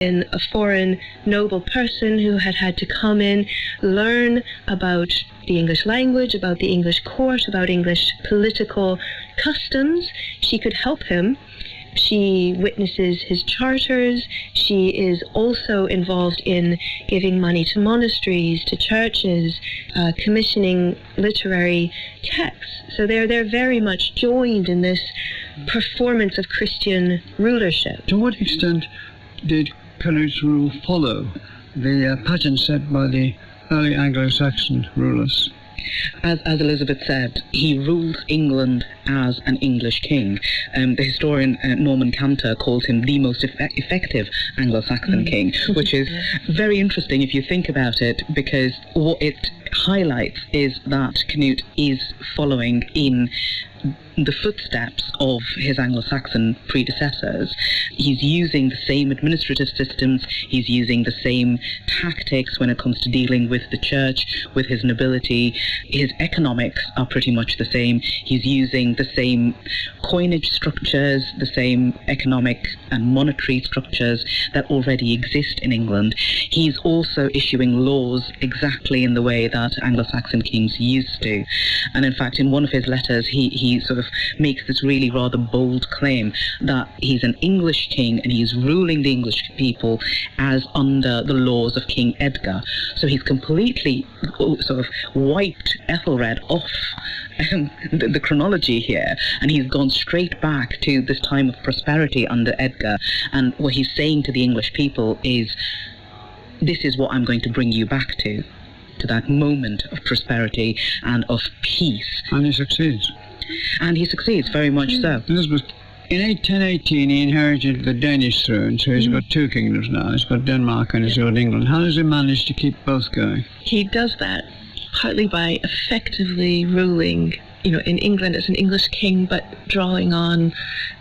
in a foreign noble person who had had to come in, learn about the English language, about the English court, about English political customs. She could help him. She witnesses his charters. She is also involved in giving money to monasteries, to churches, commissioning literary texts. So they're very much joined in this performance of Christian rulership. To what extent did Canute's rule follow the pattern set by the early Anglo-Saxon rulers? As Elizabeth said, he ruled England as an English king. The historian Norman Cantor calls him the most effective Anglo-Saxon king, which is very interesting if you think about it, because what it highlights is that Canute is following in the footsteps of his Anglo-Saxon predecessors. He's using the same administrative systems, he's using the same tactics when it comes to dealing with the church, with his nobility. His economics are pretty much the same. He's using the same coinage structures, the same economic and monetary structures that already exist in England. He's also issuing laws exactly in the way that Anglo-Saxon kings used to. And in fact, in one of his letters, he sort of makes this really rather bold claim that he's an English king and he's ruling the English people as under the laws of King Edgar. So he's completely sort of wiped Ethelred off the chronology here, and he's gone straight back to this time of prosperity under Edgar. And what he's saying to the English people is, this is what I'm going to bring you back to that moment of prosperity and of peace. And he succeeds. And he succeeds, very much so. Elizabeth, in 1018 he inherited the Danish throne, so he's got two kingdoms now. He's got Denmark and he's got England. How does he manage to keep both going? He does that partly by effectively ruling, in England as an English king, but drawing on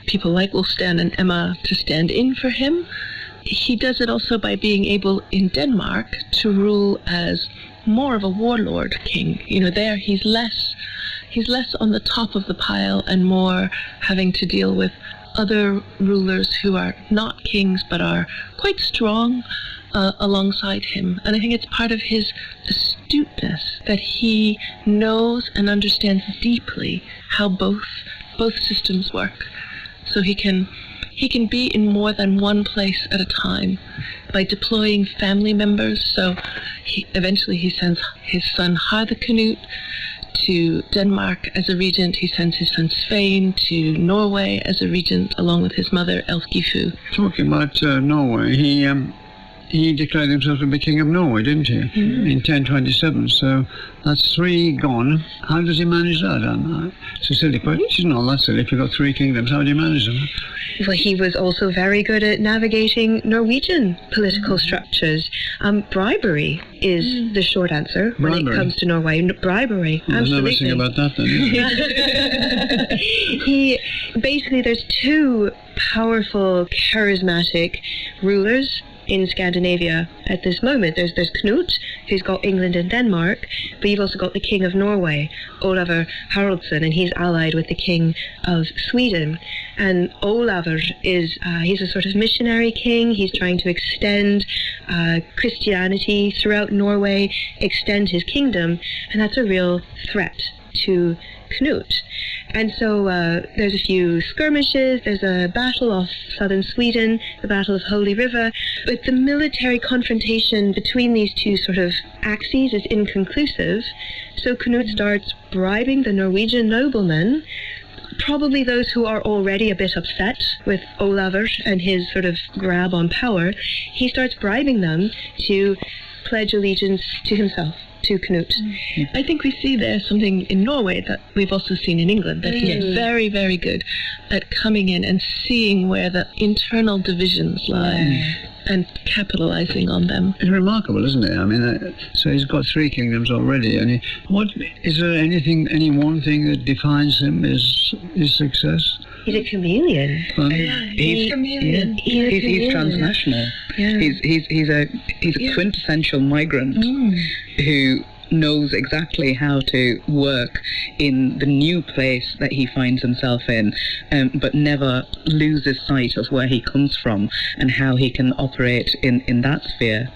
people like Wulfstan and Emma to stand in for him. He does it also by being able in Denmark to rule as more of a warlord king. There he's less on the top of the pile and more having to deal with other rulers who are not kings but are quite strong alongside him. And I think it's part of his astuteness that he knows and understands deeply how both systems work. So he can be in more than one place at a time by deploying family members. So eventually he sends his son Harthacnut to Denmark as a regent. He sends his son Svein to Norway as a regent, along with his mother Elfgifu. Talking about Norway, he declared himself to be king of Norway, didn't he? In 1027. So that's three gone. How does he manage that? It's a silly question. It's not that silly. If you've got three kingdoms, how do you manage them? Well, he was also very good at navigating Norwegian political structures. Bribery is the short answer when it comes to Norway. Bribery, well, absolutely. There's never seen about that then. There's two powerful, charismatic rulers in Scandinavia at this moment. There's Knut, who's got England and Denmark, but you've also got the King of Norway, Olavur Haraldsson, and he's allied with the King of Sweden. And Olavur he's a sort of missionary king. He's trying to extend Christianity throughout Norway, extend his kingdom, and that's a real threat to Knut. And so there's a few skirmishes, there's a battle off southern Sweden, the Battle of Holy River, but the military confrontation between these two sort of axes is inconclusive, so Knut starts bribing the Norwegian noblemen, probably those who are already a bit upset with Olavur and his sort of grab on power. He starts bribing them to pledge allegiance to himself, to Knut. I think we see there something in Norway that we've also seen in England, that he is very, very good at coming in and seeing where the internal divisions lie and capitalizing on them. It's remarkable, isn't it? I mean, so he's got three kingdoms already. And is there any one thing that defines him, his success? He's a chameleon. He's transnational. Yeah. He's a quintessential migrant who knows exactly how to work in the new place that he finds himself in, but never loses sight of where he comes from and how he can operate in that sphere.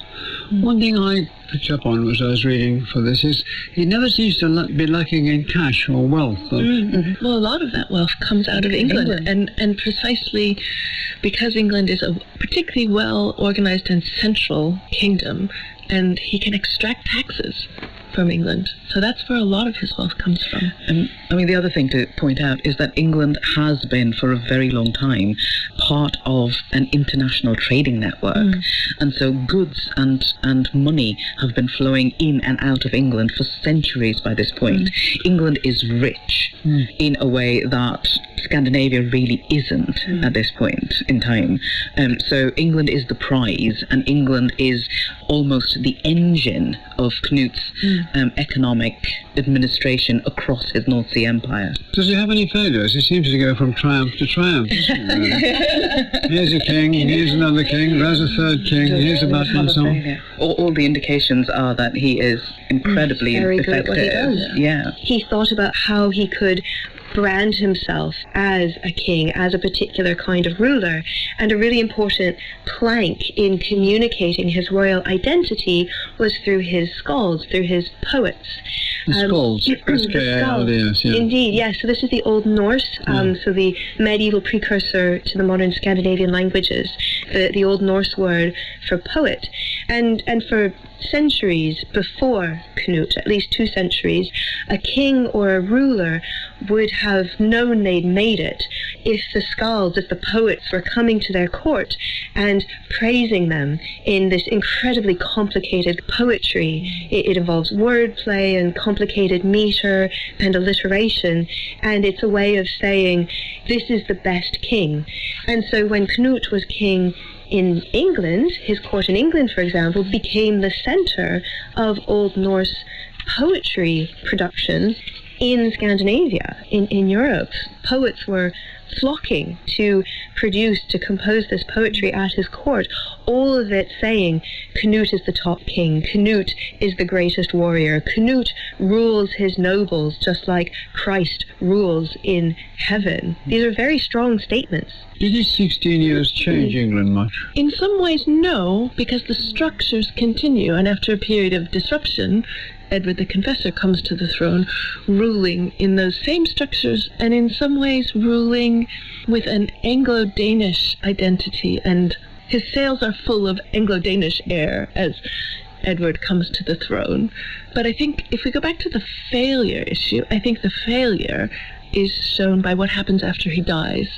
One thing I picked up on as I was reading for this is he never seems to be lacking in cash or wealth. Well, a lot of that wealth comes out of England. And precisely because England is a particularly well organized and central kingdom, and he can extract taxes from England. So that's where a lot of his wealth comes from. I mean, the other thing to point out is that England has been, for a very long time, part of an international trading network. And so goods and money have been flowing in and out of England for centuries by this point. England is rich in a way that Scandinavia really isn't at this point in time. So England is the prize, and England is almost the engine of Knut's economic administration across his North Sea Empire. Does he have any failures? He seems to go from triumph to triumph. Here's a king, here's another king, there's a third king, here's a battle and so on. All the indications are that he is incredibly very effective. good at what he does. Yeah. He thought about how he could brand himself as a king, as a particular kind of ruler, and a really important plank in communicating his royal identity was through his skalds, through his poets. The skalds, S-K-A-L-D-S, yeah. Indeed, yes. So this is the Old Norse, so the medieval precursor to the modern Scandinavian languages, the Old Norse word for poet. And for centuries before Knut, at least 2 centuries, a king or a ruler would have known they'd made it if the skalds, if the poets were coming to their court and praising them in this incredibly complicated poetry. It involves wordplay and complicated meter and alliteration, and it's a way of saying, this is the best king. And so when Knut was king in England, his court in England, for example, became the center of Old Norse poetry production in Scandinavia, in Europe. Poets were flocking to compose this poetry at his court, all of it saying, Knut is the top king, Knut is the greatest warrior, Knut rules his nobles just like Christ rules in heaven. These are very strong statements. Did his 16 years change England much? In some ways, no, because the structures continue, and after a period of disruption, Edward the Confessor comes to the throne, ruling in those same structures, and in some ways ruling with an Anglo-Danish identity, and his sails are full of Anglo-Danish air as Edward comes to the throne. But I think if we go back to the failure issue, I think the failure is shown by what happens after he dies.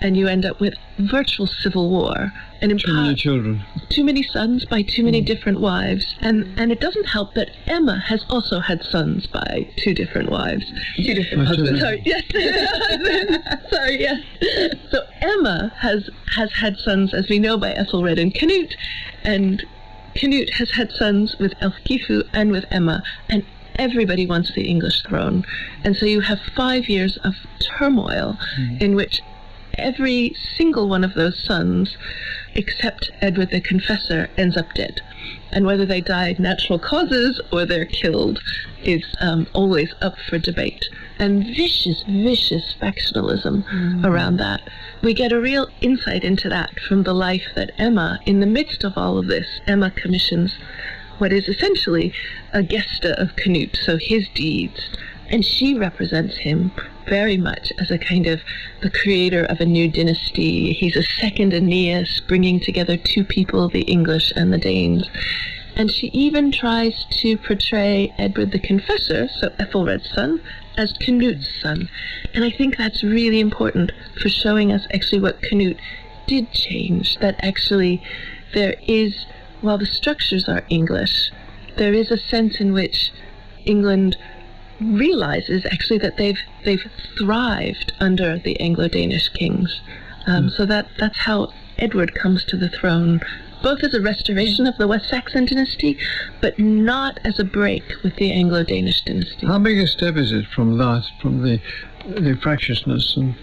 And you end up with virtual civil war. And too many children. Too many sons by too many different wives. And it doesn't help that Emma has also had sons by 2 different wives. 2 different husbands. Sorry, yes. Sorry, yes. So Emma has had sons, as we know, by Ethelred and Canute. And Canute has had sons with Elfgifu and with Emma. And everybody wants the English throne. And so you have 5 years of turmoil in which every single one of those sons, except Edward the Confessor, ends up dead. And whether they died natural causes or they're killed is always up for debate. And vicious factionalism around that. We get a real insight into that from the life that Emma, in the midst of all of this, Emma commissions what is essentially a gesta of Canute, so his deeds. And she represents him very much as a kind of the creator of a new dynasty. He's a second Aeneas, bringing together 2 people, the English and the Danes. And she even tries to portray Edward the Confessor, so Ethelred's son, as Canute's son. And I think that's really important for showing us actually what Canute did change, that actually there is, while the structures are English, there is a sense in which England realizes actually that they've thrived under the Anglo-Danish kings. So that's how Edward comes to the throne, both as a restoration of the West Saxon dynasty, but not as a break with the Anglo-Danish dynasty. How big a step is it from that, from the fractiousness and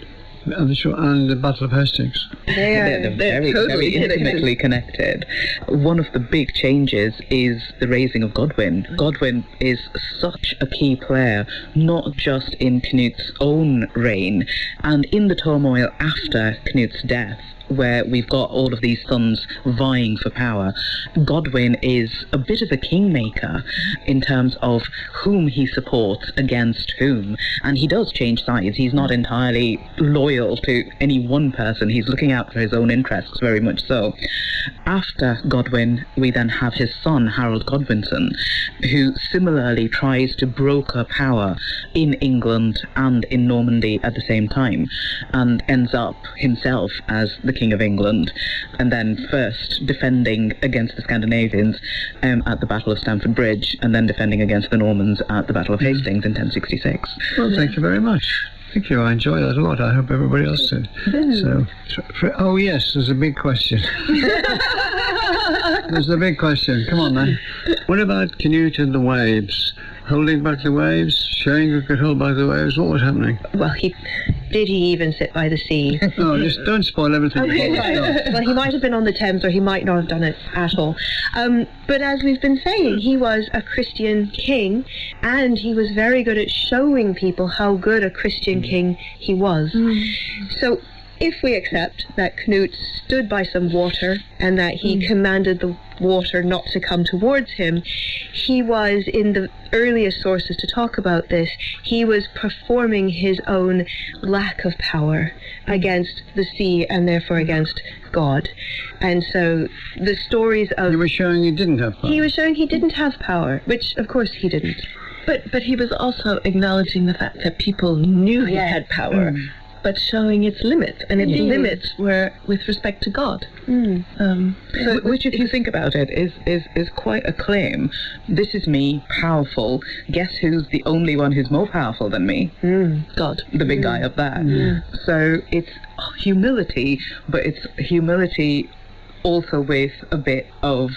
And the Battle of Hastings. They're very, totally very intimately connected. One of the big changes is the raising of Godwin. Godwin is such a key player, not just in Canute's own reign, and in the turmoil after Canute's death, where we've got all of these sons vying for power. Godwin is a bit of a kingmaker in terms of whom he supports against whom, and he does change sides. He's not entirely loyal to any one person. He's looking out for his own interests, very much so. After Godwin, we then have his son, Harold Godwinson, who similarly tries to broker power in England and in Normandy at the same time, and ends up himself as the King of England, and then first defending against the Scandinavians at the Battle of Stamford Bridge, and then defending against the Normans at the Battle of Hastings in 1066. Well, thank you very much. Thank you. I enjoyed that a lot. I hope everybody else did. So, oh yes, there's a big question. There's a big question. Come on, man. What about Canute and the waves? Holding back the waves? Showing who could hold back the waves? What was happening? Well, did he even sit by the sea? No, just don't spoil everything. Well, he might have been on the Thames, or he might not have done it at all. But as we've been saying, he was a Christian king, and he was very good at showing people how good a Christian king he was. So if we accept that Canute stood by some water and that he commanded the water not to come towards him, he was, in the earliest sources to talk about this, he was performing his own lack of power against the sea and therefore against God. And so the stories of... He was showing he didn't have power. He was showing he didn't have power, which of course he didn't. But he was also acknowledging the fact that people knew he had power, but showing its limits, and its limits were with respect to God. So, which, if you think about it, is quite a claim. This is me, powerful. Guess who's the only one who's more powerful than me? God. The big guy up there. So it's humility, but it's humility also with a bit of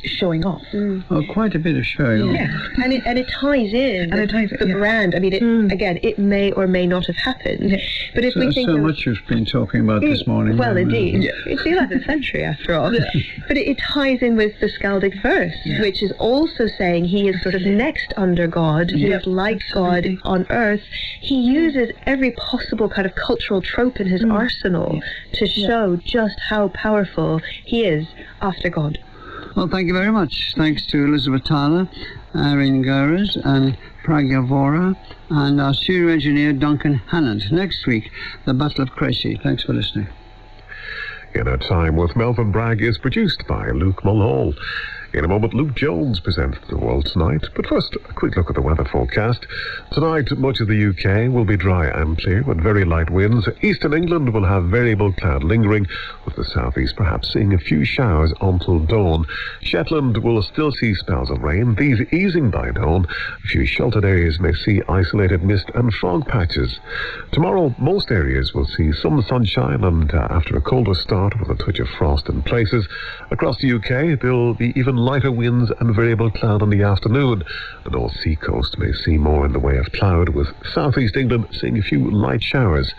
showing off. Oh, quite a bit of showing off. Yeah, and it ties in the brand. I mean, again, it may or may not have happened, but if we think so much you've been talking about this morning. Well, indeed, it's the 11th century after all. But it ties in with the Skaldic verse, which is also saying he is sort of next under God. He is like God on earth. He uses every possible kind of cultural trope in his arsenal to show just how powerful he is after God. Well, thank you very much. Thanks to Elizabeth Tyler, Irene Gowers and Pragya Vora, and our studio engineer Duncan Hannant. Next week, the Battle of Crecy. Thanks for listening. Inner Time with Melvyn Bragg is produced by Luke Mulhall. In a moment, Luke Jones presents The World Tonight. But first, a quick look at the weather forecast. Tonight, much of the UK will be dry and clear with very light winds. Eastern England will have variable cloud lingering, with the southeast perhaps seeing a few showers until dawn. Shetland will still see spells of rain, these easing by dawn. A few sheltered areas may see isolated mist and fog patches. Tomorrow, most areas will see some sunshine and after a colder start with a touch of frost in places. Across the UK, there will be even lighter winds and variable cloud in the afternoon. The North Sea coast may see more in the way of cloud, with southeast England seeing a few light showers.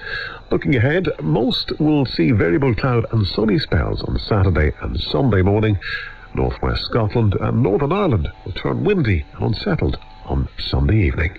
Looking ahead, most will see variable cloud and sunny spells on Saturday and Sunday morning. Northwest Scotland and Northern Ireland will turn windy and unsettled on Sunday evening.